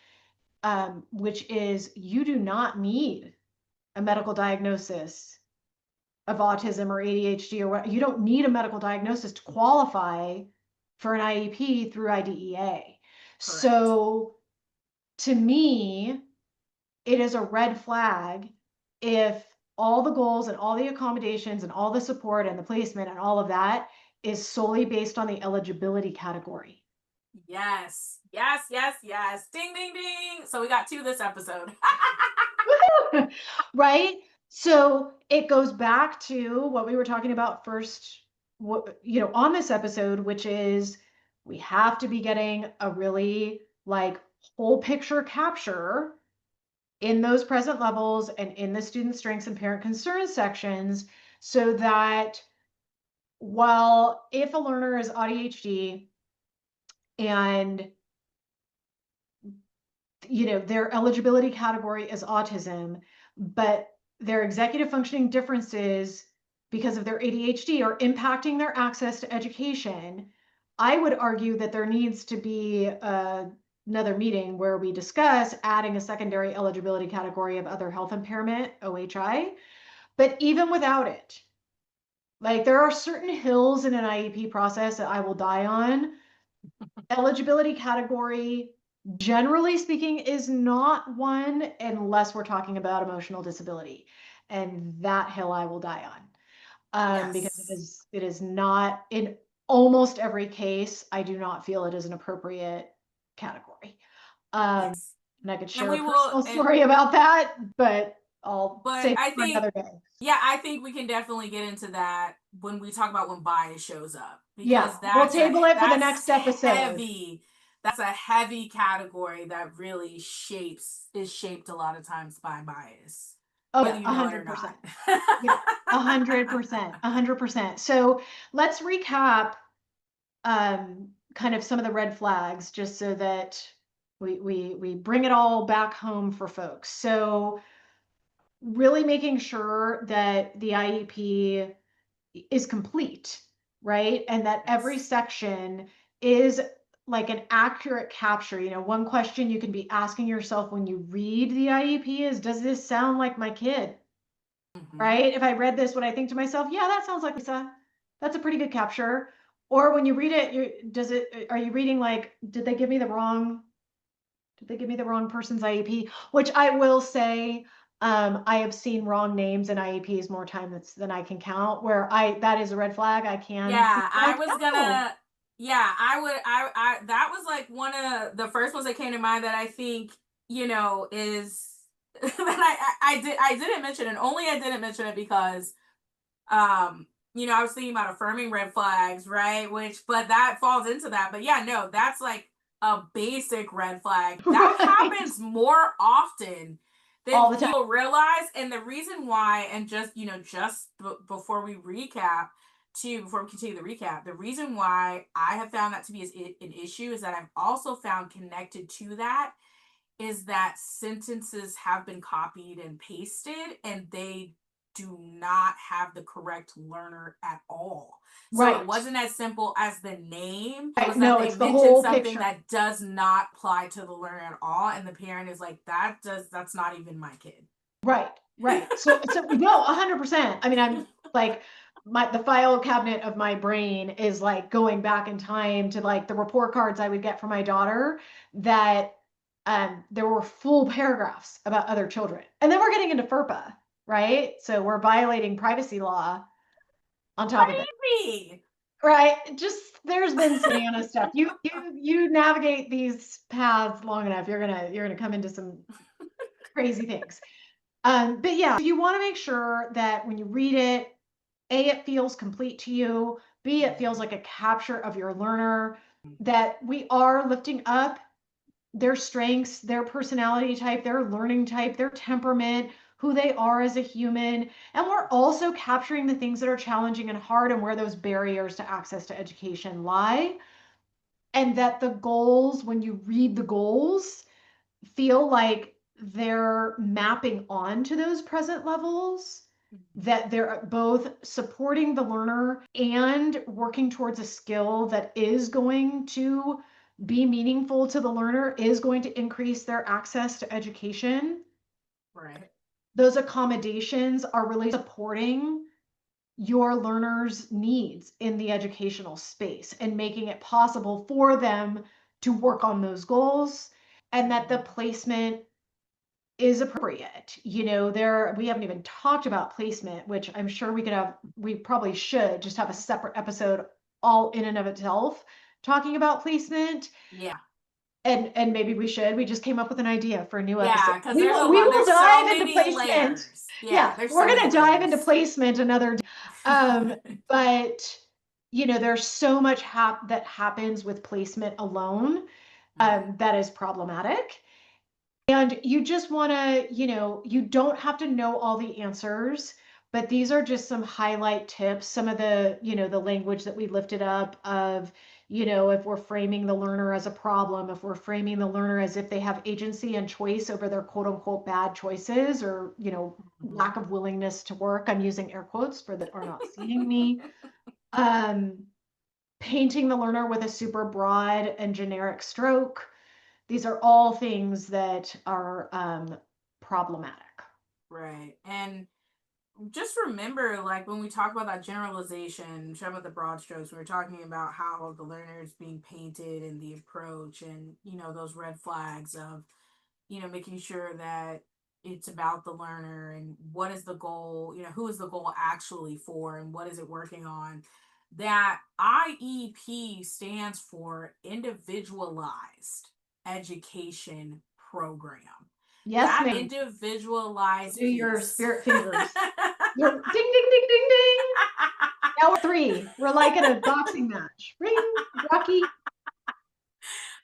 which is you do not need a medical diagnosis of autism or ADHD or what. You don't need a medical diagnosis to qualify for an IEP through IDEA. Correct. So to me, it is a red flag if all the goals and all the accommodations and all the support and the placement and all of that is solely based on the eligibility category. Yes. Yes. Yes. Yes. Ding, ding, ding. So we got two this episode. Right? So it goes back to what we were talking about first, on this episode, which is we have to be getting a really like whole picture capture in those present levels and in the student strengths and parent concerns sections so that while if a learner is ADHD and their eligibility category is autism, but their executive functioning differences because of their ADHD are impacting their access to education, I would argue that there needs to be another meeting where we discuss adding a secondary eligibility category of other health impairment, OHI. But even without it, like there are certain hills in an IEP process that I will die on. Eligibility category, generally speaking, is not one unless we're talking about emotional disability. And that hill I will die on. Because it Yes. is it is not in almost every case, I do not feel it is an appropriate category. Yes. And I could And share a we will, personal story about that, but I'll but save it I for think, another day. yeah, I think we can definitely get into that when we talk about when bias shows up Yeah, because we'll table it for the next episode. heavy. That's a heavy category that really is shaped a lot of times by bias, Oh whether yeah, you know it or 100%. not. Yeah, 100%, 100%. So let's recap kind of some of the red flags just so that we bring it all back home for folks. So really making sure that the IEP is complete, right? And that every Yes. section is like an accurate capture. One question you can be asking yourself when you read the IEP is, does this sound like my kid? Hmm. Right? If I read this, would I think to myself, yeah, that sounds like Lisa. That's a pretty good capture. Or when you read it, are you reading like, did they give me the wrong person's IEP? Which I will say, I have seen wrong names in IEPs more times than I can count, where that is a red flag. I can be Yeah, I like, was oh, gonna. Yeah, I would. I that was like one of the first ones that came to mind that I think is that I didn't mention, and only I didn't mention it because I was thinking about affirming red flags, right? Which, but that falls into that. But yeah, no, that's like a basic red flag. That Right. happens more often All than the time. people realize. And the reason why, and before we recap, before we continue the recap, the reason why I have found that to be an issue is that I've also found connected to that is that sentences have been copied and pasted and they do not have the correct learner at all. So it Right. wasn't as simple as the name. It Right. was that No, they it's the mentioned whole something picture. that does not apply to the learner at all. And the parent is like, that's not even my kid. Right. Right. So no, 100%. I mean, I'm like the file cabinet of my brain is like going back in time to like the report cards I would get from my daughter that there were full paragraphs about other children. And then we're getting into FERPA, right? So we're violating privacy law on top of it. Crazy. Right. Just there's been some Anna stuff. You navigate these paths long enough, you're gonna come into some crazy things. But yeah, so you want to make sure that when you read it, A, it feels complete to you, B, it feels like a capture of your learner, that we are lifting up their strengths, their personality type, their learning type, their temperament, who they are as a human. And we're also capturing the things that are challenging and hard and where those barriers to access to education lie. And that the goals, when you read the goals, feel like they're mapping onto those present levels, that they're both supporting the learner and working towards a skill that is going to be meaningful to the learner, is going to increase their access to education. Right. Those accommodations are really supporting your learner's needs in the educational space and making it possible for them to work on those goals, and that the placement is appropriate. There we haven't even talked about placement, which I'm sure we probably should just have a separate episode all in and of itself talking about placement. Yeah. And maybe we should. We just came up with an idea for a new episode. Yeah, because We there's a will we lot, will there's so dive into many placement. layers. Yeah, Yeah, there's we're so many gonna dive into layers. placement another day. But there's so much that happens with placement alone that is problematic. And you just want to, you don't have to know all the answers, but these are just some highlight tips. Some of the language that we lifted up of, if we're framing the learner as a problem, if we're framing the learner as if they have agency and choice over their quote unquote bad choices or, lack of willingness to work. I'm using air quotes for that are not seeing me. Um, Painting the learner with a super broad and generic stroke. These are all things that are problematic. Right. And just remember, like when we talk about that generalization, talking about the broad strokes, we were talking about how the learner is being painted and the approach and, those red flags of, making sure that it's about the learner and what is the goal, who is the goal actually for and what is it working on. That IEP stands for Individualized Education Program. Yes, That ma'am. individualized Do your piece. spirit fingers. Your ding, ding, ding, ding, ding. Now we're three. We're like at a boxing match. Ring, Rocky.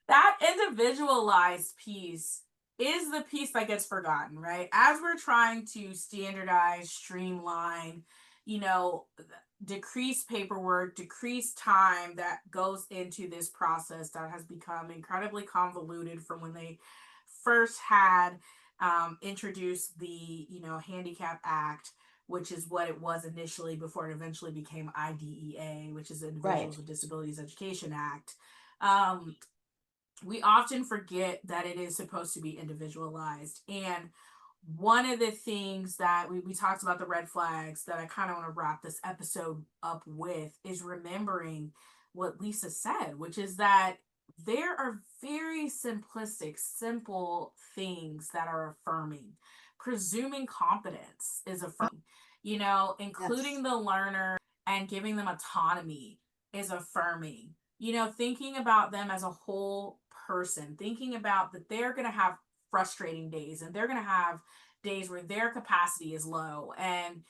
That individualized piece is the piece that gets forgotten, right? As we're trying to standardize, streamline, you know, decrease paperwork, decrease time that goes into this process that has become incredibly convoluted from when they first had introduced the, Handicap Act, which is what it was initially before it eventually became IDEA, which is the Right. Individuals with Disabilities Education Act. Um, we often forget that it is supposed to be individualized. And one of the things that we talked about, the red flags, that I kind of want to wrap this episode up with is remembering what Lisa said, which is that there are very simplistic, simple things that are affirming. Presuming competence is affirming, including Yes. the learner and giving them autonomy is affirming. Thinking about them as a whole person, thinking about that they're going to have frustrating days and they're going to have days where their capacity is low and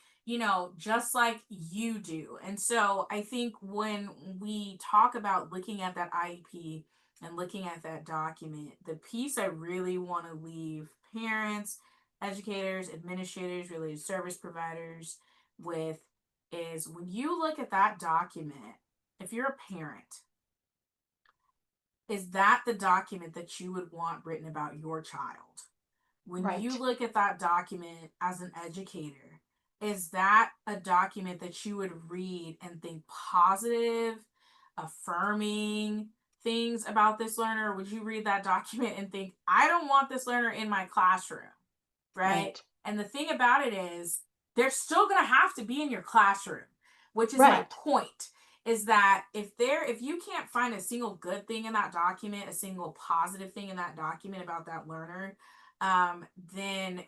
just like you do. And so I think when we talk about looking at that IEP and looking at that document, the piece I really want to leave parents, educators, administrators, related service providers with is when you look at that document, if you're a parent, is that the document that you would want written about your child? When you Right. look at that document as an educator, is that a document that you would read and think positive, affirming things about this learner? Or would you read that document and think, I don't want this learner in my classroom, right? Right. And the thing about it is, they're still going to have to be in your classroom, which is my Right. point. Is that if you can't find a single good thing in that document, a single positive thing in that document about that learner, then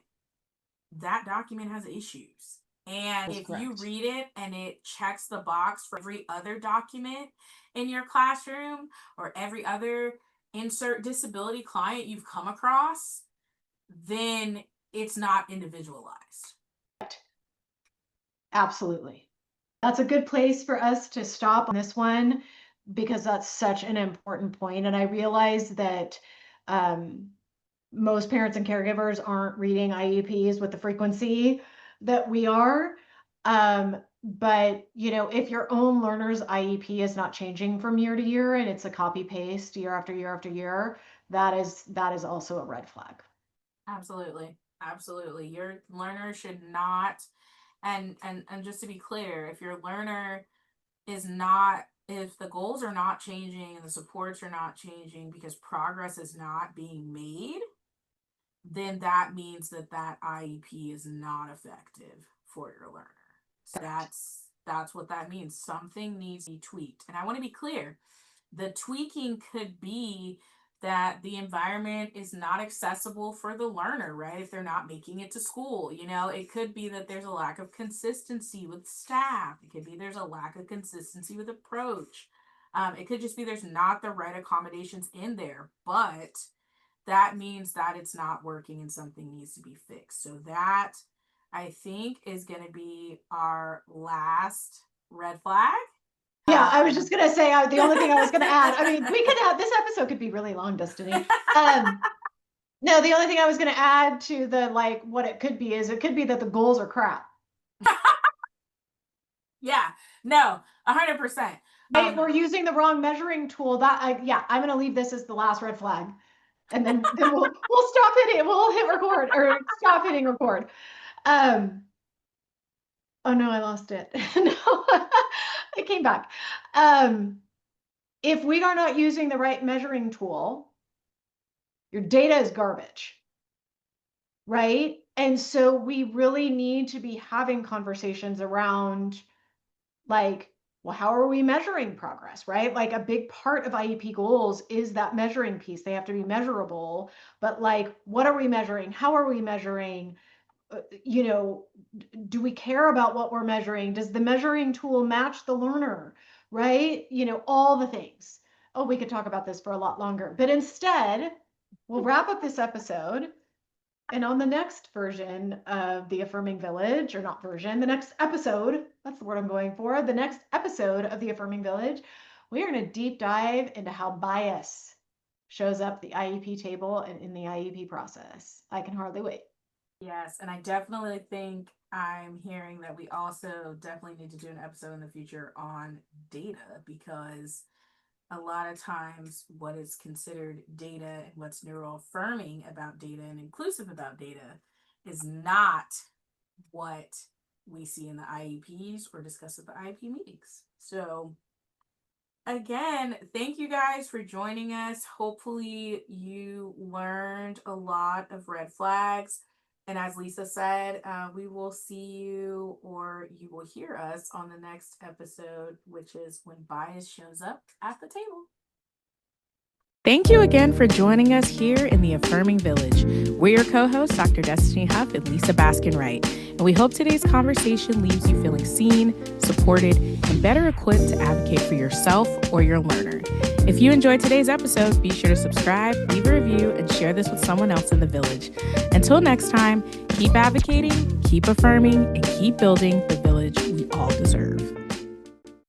that document has issues. And That's if you correct. read it and it checks the box for every other document in your classroom or every other insert disability client you've come across, then it's not individualized. Absolutely. That's a good place for us to stop on this one because that's such an important point. And I realize that um, most parents and caregivers aren't reading IEPs with the frequency that we are. But if your own learner's IEP is not changing from year to year and it's a copy paste year after year after year, that is also a red flag. Absolutely. Absolutely. Your learner should not, and just to be clear, if your learner is not, if the goals are not changing and the supports are not changing because progress is not being made, then that means that that IEP is not effective for your learner. So that's what that means. Something needs to be tweaked. And I want to be clear. The tweaking could be that the environment is not accessible for the learner, right? If they're not making it to school, it could be that there's a lack of consistency with staff. It could be there's a lack of consistency with approach. It could just be there's not the right accommodations in there, but that means that it's not working and something needs to be fixed. So that, I think, is going to be our last red flag. Yeah, I was just gonna say the only thing I was gonna add. I mean, we could have this episode could be really long, Destiny. No, the only thing I was gonna add to the what it could be is it could be that the goals are crap. Yeah, no, 100%. Right? We're using the wrong measuring tool. I'm gonna leave this as the last red flag, and then we'll stop it. We'll hit record or stop hitting record. Oh no, I lost it. No, it came back. If we are not using the right measuring tool, your data is garbage, right? And so we really need to be having conversations around well, how are we measuring progress, right? Like a big part of IEP goals is that measuring piece. They have to be measurable, but what are we measuring? How are we measuring? Do we care about what we're measuring? Does the measuring tool match the learner, right? All the things. Oh, we could talk about this for a lot longer, but instead, we'll wrap up this episode. And on the next version of the Affirming Village, or not version, the next episode, that's the word I'm going for, the next episode of the Affirming Village, we are going to deep dive into how bias shows up the IEP table and in the IEP process. I can hardly wait. Yes, and I definitely think I'm hearing that we also definitely need to do an episode in the future on data, because a lot of times what is considered data and what's neuroaffirming about data and inclusive about data is not what we see in the IEPs or discuss at the IEP meetings. So again, thank you guys for joining us. Hopefully you learned a lot of red flags. And as Lisa said, we will see you, or you will hear us on the next episode, which is when bias shows up at the table. Thank you again for joining us here in the Affirming Village. We're your co-hosts, Dr. Destiny Huff and Lisa Baskin Wright, and we hope today's conversation leaves you feeling seen, supported, and better equipped to advocate for yourself or your learner. If you enjoyed today's episode, be sure to subscribe, leave a review, and share this with someone else in the village. Until next time, keep advocating, keep affirming, and keep building the village we all deserve.